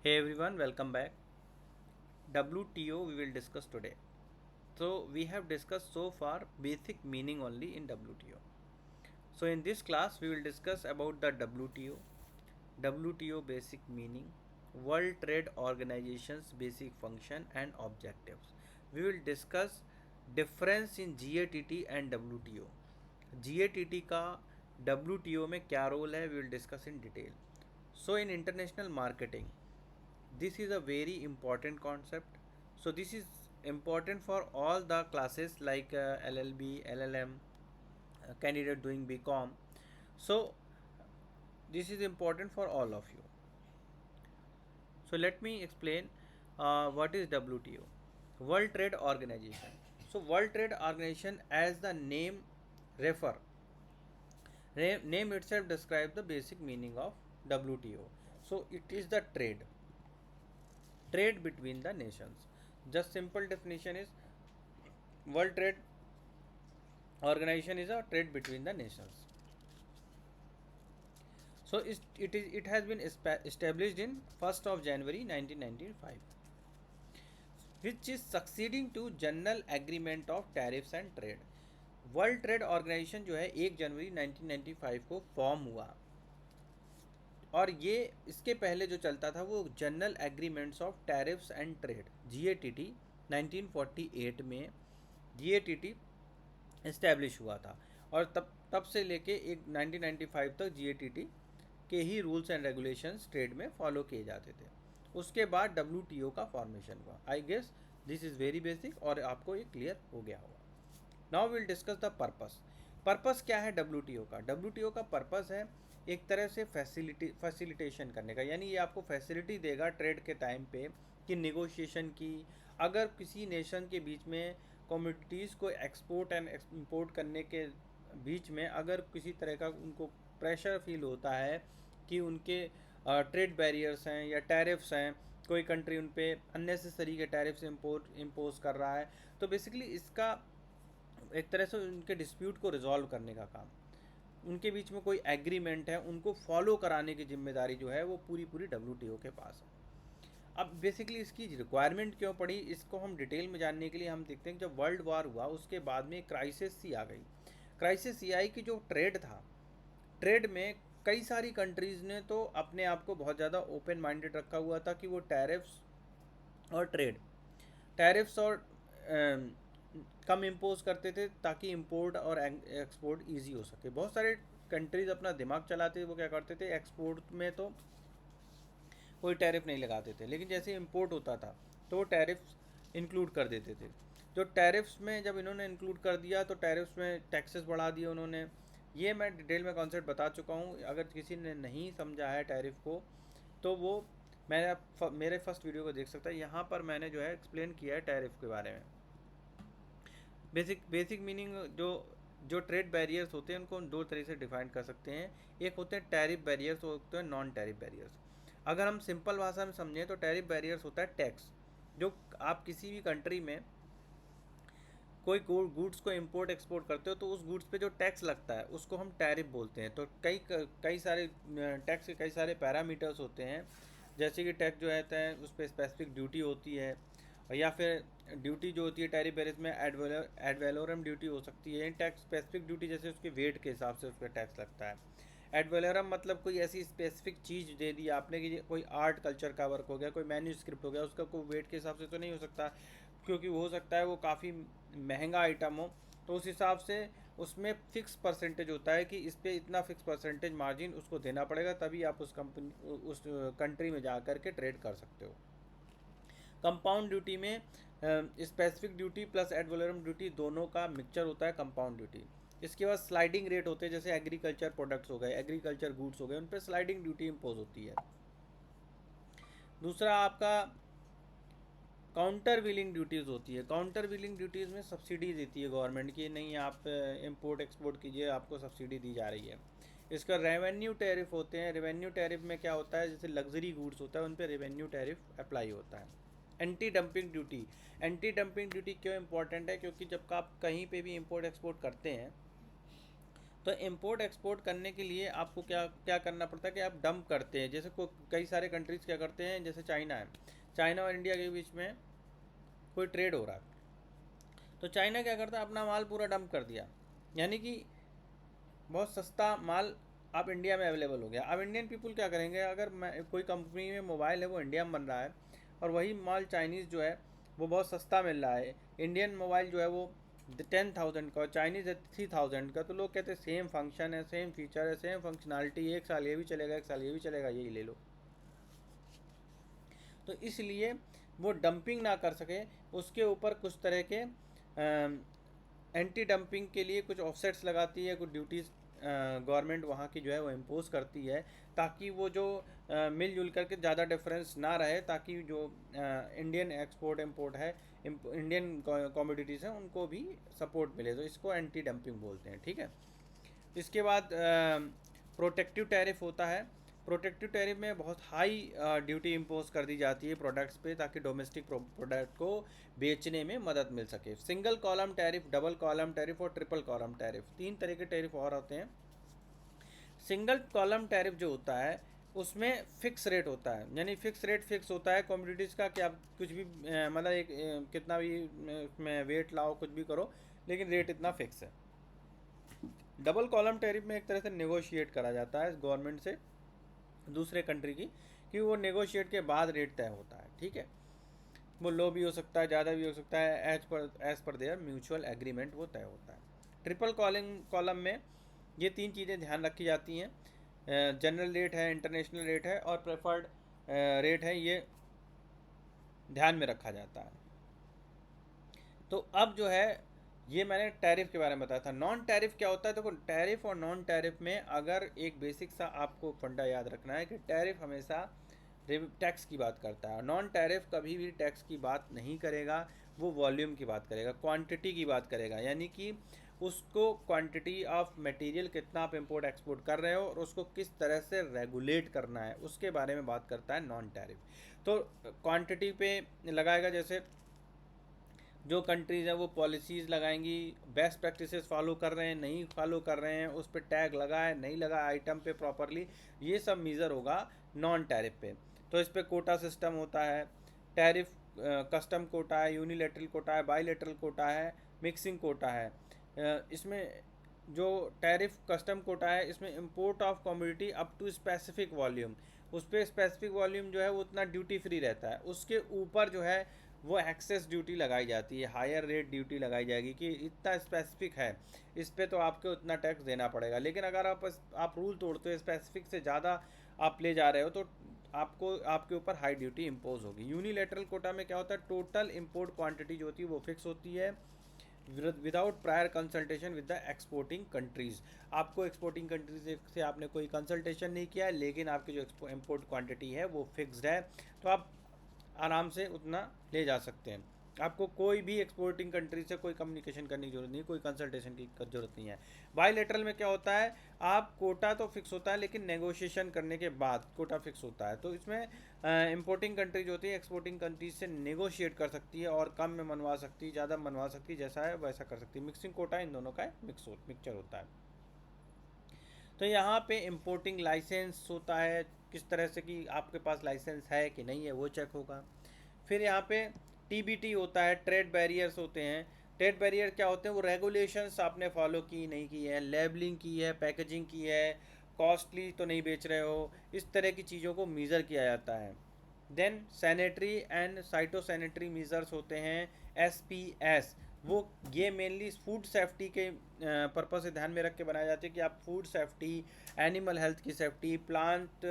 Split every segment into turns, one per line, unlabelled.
Hey everyone, welcome back. WTO we will discuss today. So we have discussed so far basic meaning only in WTO. So in this class we will discuss about the WTO, WTO basic meaning, World Trade Organization's basic function and objectives. We will discuss difference in GATT and WTO. GATT का WTO में क्या role है, we will discuss in detail. So in international marketing, this is a very important concept. So this is important for all the classes like LLB, LLM, candidate doing BCom. So this is important for all of you. So let me explain what is WTO, World Trade Organization. So World Trade Organization, as the name refer, name itself describes the basic meaning of WTO. So it is the trade between the nations. Just simple definition is World Trade Organization is a trade between the nations. So it has been established in 1st of January 1995, which is succeeding to General Agreement of Tariffs and Trade. World Trade Organization जो है 1 जनवरी 1995 को form हुआ, और ये इसके पहले जो चलता था वो general agreements of tariffs and trade GATT 1948 में GATT इस्टेब्लिश हुआ था, और तब से लेके एक 1995 तक GATT के ही रूल्स एंड रेगुलेशंस ट्रेड में फॉलो किए जाते थे. उसके बाद WTO का फॉर्मेशन हुआ. I guess this is very basic और आपको ये क्लियर हो गया होगा. Now will discuss the purpose क्या है WTO का. WTO का पर्पस है एक तरह से फैसिलिटेशन करने का, यानी ये आपको फैसिलिटी देगा ट्रेड के टाइम पे कि निगोशिएशन की, अगर किसी नेशन के बीच में कमोडिटीज़ को एक्सपोर्ट एंड इम्पोर्ट करने के बीच में अगर किसी तरह का उनको प्रेशर फील होता है कि उनके ट्रेड बैरियर्स हैं या टैरिफ्स हैं, कोई कंट्री उन पे अननेसेसरी के टैरिफ्स इम्पोज कर रहा है, तो बेसिकली इसका एक तरह से उनके डिस्प्यूट को रिजॉल्व करने का काम, उनके बीच में कोई एग्रीमेंट है उनको फॉलो कराने की जिम्मेदारी जो है वो पूरी WTO के पास है. अब बेसिकली इसकी रिक्वायरमेंट क्यों पड़ी, इसको हम डिटेल में जानने के लिए हम देखते हैं कि जब वर्ल्ड वार हुआ उसके बाद में क्राइसिस सी आ गई. क्राइसिस सी आई कि जो ट्रेड था, ट्रेड में कई सारी कंट्रीज़ ने तो अपने आप को बहुत ज़्यादा ओपन माइंडेड रखा हुआ था कि वो टैरिफ्स और कम इम्पोज करते थे ताकि इंपोर्ट और एक्सपोर्ट इजी हो सके. बहुत सारे कंट्रीज़ अपना दिमाग चलाते थे, वो क्या करते थे एक्सपोर्ट में तो कोई टैरिफ नहीं लगाते थे, लेकिन जैसे इंपोर्ट होता था तो वो टैरिफ्स इंक्लूड कर देते थे. जो टैरिफ्स में जब इन्होंने इंक्लूड कर दिया तो टैरिफ्स में टैक्सेस बढ़ा दिए उन्होंने. ये मैं डिटेल में कॉन्सेप्ट बता चुका हूँ, अगर किसी ने नहीं समझा है टैरिफ को तो वो मेरे फर्स्ट वीडियो को देख सकता है. यहाँ पर मैंने जो है एक्सप्लेन किया है टैरिफ के बारे में. बेसिक मीनिंग जो ट्रेड बैरियर्स होते हैं उनको हम दो तरह से डिफाइन कर सकते हैं. एक होते हैं टैरिफ बैरियर्स, होते हैं नॉन टैरिफ बैरियर्स. अगर हम सिंपल भाषा में समझें तो टैरिफ बैरियर्स होता है टैक्स. जो आप किसी भी कंट्री में कोई गुड्स को इंपोर्ट एक्सपोर्ट करते हो तो उस गुड्स पे जो टैक्स लगता है उसको हम टैरिफ बोलते हैं. तो कई सारे टैक्स के कई सारे पैरामीटर्स होते हैं, जैसे कि टैक्स जो रहता है उस पर स्पेसिफिक ड्यूटी होती है, या फिर ड्यूटी जो होती है टैरिफ बैरियर्स में एड वैलोरम ड्यूटी हो सकती है. टैक्स स्पेसिफिक ड्यूटी जैसे उसके वेट के हिसाब से उस पर टैक्स लगता है. एड वैलोरम मतलब कोई ऐसी स्पेसिफिक चीज़ दे दी आपने कि कोई आर्ट कल्चर का वर्क हो गया, कोई मैन्यूस्क्रिप्ट हो गया, उसका कोई वेट के हिसाब से तो नहीं हो सकता, क्योंकि वो हो सकता है वो काफ़ी महंगा आइटम हो. तो उस हिसाब से उसमें फ़िक्स परसेंटेज होता है कि इस पर इतना फ़िक्स परसेंटेज मार्जिन उसको देना पड़ेगा, तभी आप उस कंट्री में जा कर के ट्रेड कर सकते हो. कंपाउंड ड्यूटी में specific duty plus ad valorem duty दोनों का मिक्सचर होता है कंपाउंड ड्यूटी. इसके बाद स्लाइडिंग रेट होते हैं, जैसे एग्रीकल्चर प्रोडक्ट्स हो गए, एग्रीकल्चर गुड्स हो गए, उन पर स्लाइडिंग ड्यूटी इम्पोज होती है. दूसरा आपका काउंटर व्हीलिंग ड्यूटीज़ होती है. काउंटर व्हीलिंग ड्यूटीज़ में सब्सिडी देती है गवर्नमेंट की, नहीं आप इंपोर्ट एक्सपोर्ट कीजिए आपको सब्सिडी दी जा रही है. इसका रेवेन्यू टैरिफ होते हैं. रेवेन्यू टैरिफ में क्या होता है, जैसे लग्जरी गुड्स होता है उन पर रेवेन्यू टैरिफ अप्लाई होता है. Anti dumping duty. Anti dumping duty क्यों इंपॉर्टेंट है, क्योंकि जब आप कहीं पे भी इंपोर्ट एक्सपोर्ट करते हैं तो इंपोर्ट एक्सपोर्ट करने के लिए आपको क्या क्या करना पड़ता है कि आप डंप करते हैं। जैसे कई सारे कंट्रीज़ क्या करते हैं, जैसे चाइना है, चाइना और इंडिया के बीच में कोई ट्रेड हो रहा है, तो चाइना क्या करता है, अपना माल पूरा डंप कर दिया, यानी कि बहुत सस्ता माल आप इंडिया में अवेलेबल हो गया। अब इंडियन पीपल क्या करेंगे, अगर मैं कोई कंपनी में मोबाइल है वो इंडिया में बन रहा है और वही माल चाइनीज़ जो है वो बहुत सस्ता मिल रहा है, इंडियन मोबाइल जो है वो 10,000 का और चाइनीज़ है 3,000 का, तो लोग कहते हैं सेम फंक्शन है, सेम फीचर है, सेम फंक्शनैलिटी, एक साल ये भी चलेगा, एक साल ये भी चलेगा, यही ले लो। तो इसलिए वो डंपिंग ना कर सके, उसके ऊपर कुछ तरह के एंटी डंपिंग के लिए कुछ ऑफसेट्स लगाती है, कुछ ड्यूटीज़ गवर्नमेंट वहाँ की जो है वो इम्पोज करती है, ताकि वो जो मिलजुल करके ज़्यादा डिफरेंस ना रहे, ताकि जो इंडियन एक्सपोर्ट इम्पोर्ट है, इंडियन कमोडिटीज़ हैं, उनको भी सपोर्ट मिले। तो इसको एंटी डंपिंग बोलते हैं, ठीक है। इसके बाद प्रोटेक्टिव टैरिफ होता है। प्रोटेक्टिव टैरिफ में बहुत हाई ड्यूटी इम्पोज कर दी जाती है प्रोडक्ट्स पे, ताकि डोमेस्टिक प्रोडक्ट को बेचने में मदद मिल सके। Single column tariff, double column tariff और ट्रिपल कॉलम टैरिफ, तीन तरह के टैरिफ और होते हैं। सिंगल कॉलम टैरिफ जो होता है उसमें फिक्स रेट होता है, यानी फिक्स रेट फिक्स होता है कमोडिटीज़ का, कि आप कुछ भी मतलब एक कितना भी उसमें वेट लाओ, कुछ भी करो, लेकिन रेट इतना फिक्स है। डबल कॉलम टैरिफ में एक तरह से नेगोशिएट करा जाता है गवर्नमेंट से दूसरे कंट्री की, कि वो नेगोशिएट के बाद रेट तय होता है, ठीक है। वो लो भी हो सकता है, ज़्यादा भी हो सकता है, as per there mutual agreement वो तय होता है। ट्रिपल कॉलम में ये तीन चीज़ें ध्यान रखी जाती हैं, जनरल रेट है, इंटरनेशनल रेट है और प्रेफर्ड रेट है, ये ध्यान में रखा जाता है। तो अब जो है ये मैंने टैरिफ के बारे में बताया था। नॉन टैरिफ क्या होता है, देखो टैरिफ और नॉन टैरिफ में अगर एक बेसिक सा आपको फंडा याद रखना है कि टैरिफ हमेशा टैक्स की बात करता है, नॉन टैरिफ कभी भी टैक्स की बात नहीं करेगा, वो वॉल्यूम की बात करेगा, क्वांटिटी की बात करेगा, यानी कि उसको क्वांटिटी ऑफ मटेरियल कितना आप इंपोर्ट एक्सपोर्ट कर रहे हो और उसको किस तरह से रेगुलेट करना है, उसके बारे में बात करता है नॉन टैरिफ। तो क्वांटिटी पे लगाएगा, जैसे जो कंट्रीज़ हैं वो पॉलिसीज़ लगाएंगी, बेस्ट प्रैक्टिसेस फॉलो कर रहे हैं, नहीं फॉलो कर रहे हैं, उस पर टैग लगा है, नहीं लगा आइटम पे प्रॉपरली, ये सब मेज़र होगा नॉन टैरिफ पे। तो इस पर कोटा सिस्टम होता है, टैरिफ कस्टम कोटा है, यूनिलेटरल कोटा है, बाईलेटरल कोटा है, मिक्सिंग कोटा है। इसमें जो टैरिफ कस्टम कोटा है, इसमें import of commodity up to specific volume, उस पर स्पेसिफिक वॉल्यूम जो है वो उतना ड्यूटी फ्री रहता है, उसके ऊपर जो है वो एक्सेस ड्यूटी लगाई जाती है, हायर रेट ड्यूटी लगाई जाएगी कि इतना स्पेसिफिक है, इस पे तो आपको उतना टैक्स देना पड़ेगा। लेकिन अगर आप रूल तोड़ते हो, स्पेसिफिक से ज़्यादा आप ले जा रहे हो, तो आपको आपके ऊपर हाई ड्यूटी इम्पोज होगी। यूनिलेटरल कोटा में क्या होता है, टोटल इम्पोर्ट क्वांटिटी जो होती है वो फिक्स होती है without prior consultation with the exporting countries. आपको एक्सपोर्टिंग कंट्रीज से आपने कोई कंसल्टेशन नहीं किया है, लेकिन आपकी जो इम्पोर्ट क्वांटिटी है वो फिक्स्ड है, तो आप आराम से उतना ले जा सकते हैं। आपको कोई भी एक्सपोर्टिंग कंट्री से कोई कम्युनिकेशन करने की जरूरत नहीं, कोई कंसल्टेशन की जरूरत नहीं है। बाईलेटरल में क्या होता है, आप कोटा तो फिक्स होता है, लेकिन नेगोशिएशन करने के बाद कोटा फिक्स होता है। तो इसमें इंपोर्टिंग कंट्री जो होती है एक्सपोर्टिंग कंट्री से नेगोशिएट कर सकती है और कम में मनवा सकती है, ज़्यादा मनवा सकती है, जैसा है वैसा कर सकती है। मिक्सिंग कोटा इन दोनों का मिक्सचर होता है। तो यहाँ पे इंपोर्टिंग लाइसेंस होता है, किस तरह से कि आपके पास लाइसेंस है कि नहीं है वो चेक होगा। फिर यहाँ पे टीबीटी होता है, ट्रेड बैरियर्स होते हैं। ट्रेड बैरियर क्या होते हैं, वो रेगुलेशंस आपने फॉलो की नहीं की है, लेबलिंग की है, पैकेजिंग की है, कॉस्टली तो नहीं बेच रहे हो, इस तरह की चीज़ों को मीज़र किया जाता है। देन सैनिटरी एंड साइटोसैनिटरी मीज़र्स होते हैं, एसपीएस। वो ये मेनली फूड सेफ्टी के पर्पस से ध्यान में रख के बनाए जाते हैं कि आप फूड सेफ्टी, एनिमल हेल्थ की सेफ्टी, प्लांट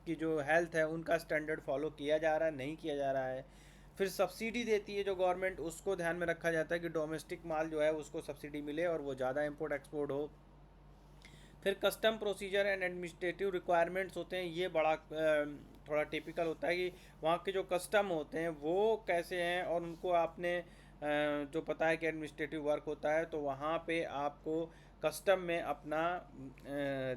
की जो हेल्थ है उनका स्टैंडर्ड फॉलो किया जा रहा है नहीं किया जा रहा है। फिर सब्सिडी देती है जो गवर्नमेंट, उसको ध्यान में रखा जाता है कि डोमेस्टिक माल जो है उसको सब्सिडी मिले और वो ज़्यादा इम्पोर्ट एक्सपोर्ट हो। फिर custom procedure and administrative requirements होते हैं, ये बड़ा थोड़ा टिपिकल होता है कि वहाँ के जो कस्टम होते हैं वो कैसे हैं, और उनको आपने जो पता है कि एडमिनिस्ट्रेटिव वर्क होता है, तो वहाँ पे आपको कस्टम में अपना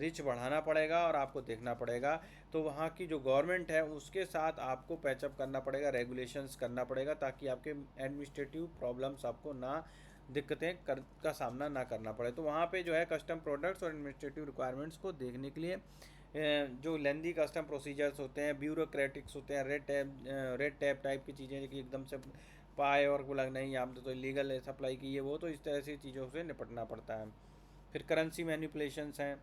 रिच बढ़ाना पड़ेगा और आपको देखना पड़ेगा। तो वहाँ की जो गवर्नमेंट है उसके साथ आपको पैचअप करना पड़ेगा, रेगुलेशंस करना पड़ेगा, ताकि आपके एडमिनिस्ट्रेटिव प्रॉब्लम्स आपको ना का सामना ना करना पड़े। तो वहाँ पे जो है कस्टम प्रोडक्ट्स और एडमिनिस्ट्रेटिव रिक्वायरमेंट्स को देखने के लिए जो लेंदी कस्टम प्रोसीजर्स होते हैं, ब्यूरोक्रेटिक्स होते हैं, रेड टैप टाइप की चीज़ें कि एकदम से पाए और बोला नहीं आपने तो इलीगल सप्लाई की है वो, तो इस तरह से चीज़ों से निपटना पड़ता है। फिर करेंसी मैनिपुलेशंस हैं,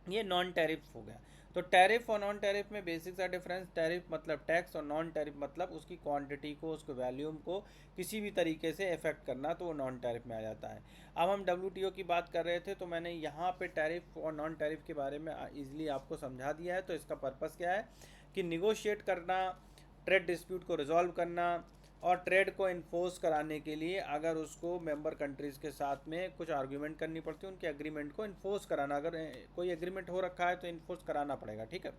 ये नॉन टैरिफ हो गया। तो टैरिफ और नॉन टैरिफ में बेसिक सा डिफरेंस, टैरिफ मतलब टैक्स और नॉन टैरिफ मतलब उसकी क्वांटिटी को, उसके वैल्यूम को किसी भी तरीके से इफेक्ट करना, तो वो नॉन टैरिफ में आ जाता है। अब हम डब्ल्यूटीओ की बात कर रहे थे, तो मैंने यहाँ पे टैरिफ और नॉन टैरिफ के बारे में ईजिली आपको समझा दिया है। तो इसका पर्पस क्या है कि निगोशिएट करना, ट्रेड डिस्प्यूट को रिजॉल्व करना और ट्रेड को इन्फोर्स कराने के लिए अगर उसको मेंबर कंट्रीज़ के साथ में कुछ आर्ग्यूमेंट करनी पड़ती है, उनके एग्रीमेंट को इन्फोर्स कराना। अगर कोई एग्रीमेंट हो रखा है तो इन्फोर्स कराना पड़ेगा, ठीक है।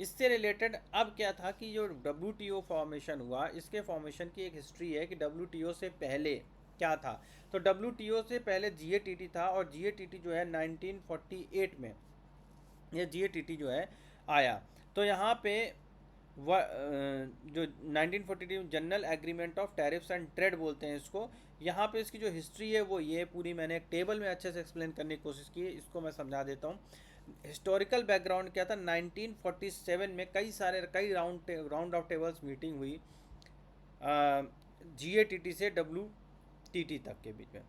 इससे रिलेटेड अब क्या था कि जो डब्ल्यूटीओ फॉर्मेशन हुआ, इसके फॉर्मेशन की एक हिस्ट्री है कि डब्ल्यूटीओ से पहले क्या था। तो डब्ल्यूटीओ से पहले जीएटीटी था, और जीएटीटी जो है 1948 में ये जीएटीटी जो है आया। तो यहाँ पे जो 1942 general agreement of tariffs and trade बोलते हैं इसको। यहाँ पे इसकी जो हिस्ट्री है वो ये पूरी मैंने एक टेबल में अच्छे से एक्सप्लेन करने की कोशिश की है, इसको मैं समझा देता हूँ। हिस्टोरिकल बैकग्राउंड क्या था, 1947 में कई राउंड ऑफ टेबल्स मीटिंग हुई जीएटीटी से डब्ल्यूटीटी तक के बीच में।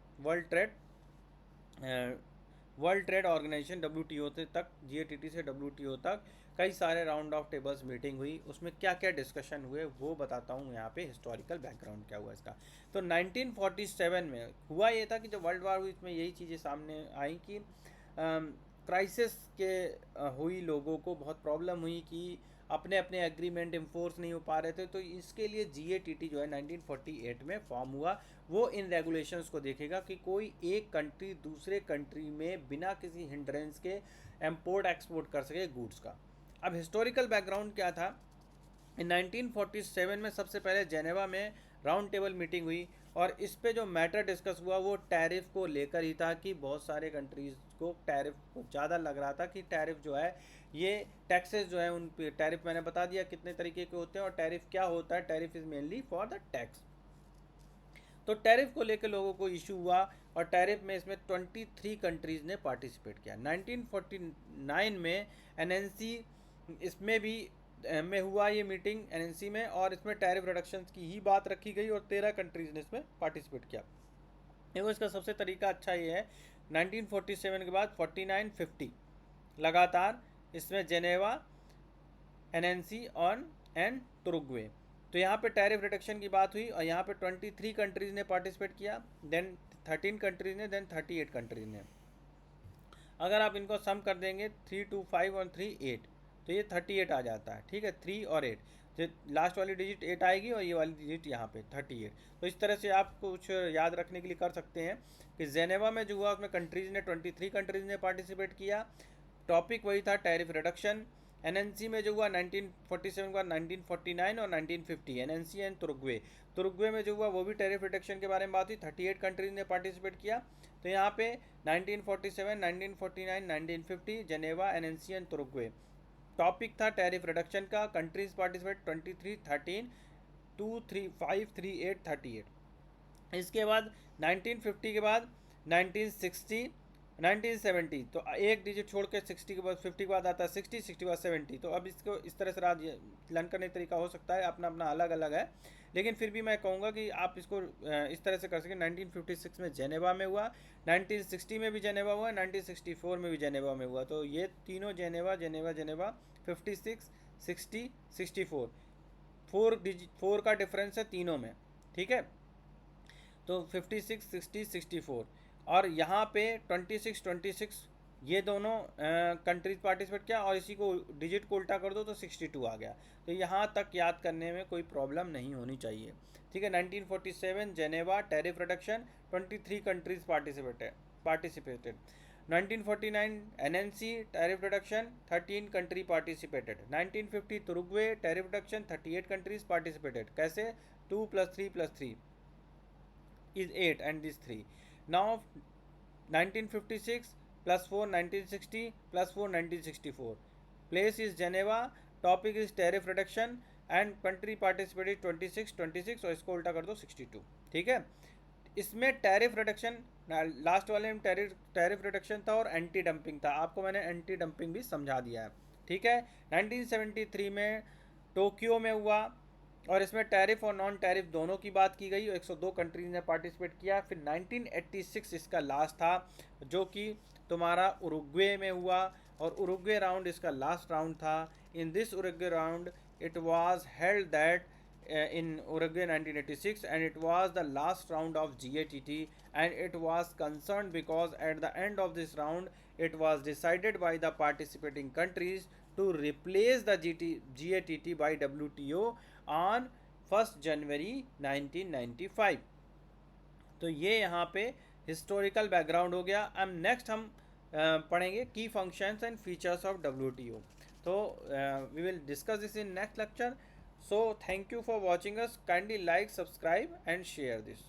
वर्ल्ड ट्रेड ऑर्गेनाइजेशन डब्ल्यूटीओ तक, जीएटीटी से डब्ल्यूटीओ तक कई सारे राउंड ऑफ टेबल्स मीटिंग हुई। उसमें क्या क्या डिस्कशन हुए वो बताता हूँ यहाँ पे, हिस्टोरिकल बैकग्राउंड क्या हुआ इसका। तो 1947 में हुआ ये था कि जब वर्ल्ड वार हुई, इसमें यही चीज़ें सामने आई कि क्राइसिस के हुई, लोगों को बहुत प्रॉब्लम हुई कि अपने अपने एग्रीमेंट इन्फोर्स नहीं हो पा रहे थे। तो इसके लिए जीएटीटी जो है 1948 में फॉर्म हुआ। वो इन रेगुलेशंस को देखेगा कि कोई एक कंट्री दूसरे कंट्री में बिना किसी हिंड्रेंस के इंपोर्ट एक्सपोर्ट कर सके गुड्स का। अब हिस्टोरिकल बैकग्राउंड क्या था, इन 1947 में सबसे पहले जेनेवा में राउंड टेबल मीटिंग हुई, और इस पे जो मैटर डिस्कस हुआ वो टैरिफ को लेकर ही था कि बहुत सारे कंट्रीज़ को टैरिफ को ज़्यादा लग रहा था कि टैरिफ जो है, ये टैक्सेस जो है उन पे टैरिफ मैंने बता दिया कितने तरीके के होते हैं, और टैरिफ क्या होता है, tariff is mainly for the tax. तो टैरिफ को लेकर लोगों को इशू हुआ, और टैरिफ में इसमें 23 कंट्रीज़ ने पार्टिसिपेट किया। 1949 में एनएनसी इसमें भी में हुआ ये मीटिंग एनएनसी में, और इसमें टैरिफ रिडक्शन की ही बात रखी गई, और 13 कंट्रीज़ ने इसमें पार्टिसिपेट किया। देखो इसका सबसे तरीका अच्छा ये है, 1947 के बाद 49-50 लगातार इसमें जेनेवा, एनएनसी ऑन एंड तुरुग्वे। तो यहाँ पे टैरिफ रिडक्शन की बात हुई, और यहाँ पे 23 कंट्रीज़ ने पार्टिसिपेट किया, देन 13 कंट्रीज़ ने, देन 38 कंट्रीज़ ने। अगर आप इनको सम कर देंगे 3 2 5 और 3 8, तो ये 38 आ जाता है, ठीक है। 3 और 8, जो लास्ट वाली डिजिट 8 आएगी और ये वाली डिजिट यहाँ पे 38। तो इस तरह से आप कुछ याद रखने के लिए कर सकते हैं कि जेनेवा में जो हुआ उसमें कंट्रीज़ ने 23 कंट्रीज़ ने पार्टिसिपेट किया, टॉपिक वही था टैरिफ रिडक्शन। एनएनसी में जो हुआ 1947 के बाद 1949 और 1950, एनएनसी एंड तुरुग्वे। तुरुग्वे में जो हुआ वो भी टैरिफ रिडक्शन के बारे में बात हुई, 38 कंट्रीज ने पार्टिसिपेट किया। तो यहाँ पे 1947, 1949, 1950 जेनेवा, एनएनसी एंड तुरुग्वे। टॉपिक था टैरिफ रिडक्शन का, कंट्रीज पार्टिसिपेट 23, 13, 2, 3, 5, 3, 8, 38। इसके बाद 1950 के बाद 1960, 1970, तो एक डिजिट छोड़ के 60 के बाद 50 के बाद आता है 60, 60 के बाद 70। तो अब इसको इस तरह से लर्न करने का तरीका हो सकता है, अपना अपना अलग अलग है, लेकिन फिर भी मैं कहूँगा कि आप इसको इस तरह से कर सकें। 1956 में जेनेवा में हुआ, 1960 में भी जेनेवा हुआ, 1964 में भी जेनेवा में हुआ। तो ये तीनों जेनेवा जेनेवा जेनेवा, 56, 60, 64, 4 का डिफरेंस है तीनों में, ठीक है। तो 56, 60, 64, और यहाँ पे 26, 26 ये दोनों कंट्रीज पार्टिसिपेट किया, और इसी को डिजिट को उल्टा कर दो तो 62 आ गया। तो यहाँ तक याद करने में कोई प्रॉब्लम नहीं होनी चाहिए, ठीक है। 1947 Geneva tariff reduction, 23 countries participated. 1949 Annecy tariff reduction, 13 country participated. 1950 Torquay tariff reduction, 38 countries participated. कैसे, 2 + 3 + 3 is 8 and this 3. Now 1956 plus 4 1960 plus 4 1964. Place is Geneva, topic is tariff reduction and country participated 26 26, और इसको उल्टा कर दो 62, ठीक है। इसमें tariff reduction, last वाले में टैरिफ रिडक्शन था और एंटी डंपिंग था, आपको मैंने एंटी डंपिंग भी समझा दिया है, ठीक है। 1973 में टोक्यो में हुआ और इसमें टैरिफ और नॉन टैरिफ दोनों की बात की गई, 102 कंट्रीज ने पार्टिसिपेट किया। फिर 1986 इसका लास्ट था, जो कि तुम्हारा उरुग्वे में हुआ, और उरुग्वे राउंड इसका लास्ट राउंड था। In this Uruguay round it was held that in Uruguay 1986, and it was the last round of GATT, and it was concerned because at the end of this round it was decided by the participating countries to replace the GATT by WTO on 1st January 1995। तो ये यहाँ पे historical background हो गया। अब next हम पढ़ेंगे की functions and features of WTO। तो we will discuss this in next lecture. So thank you for watching us. Kindly like, subscribe and share this.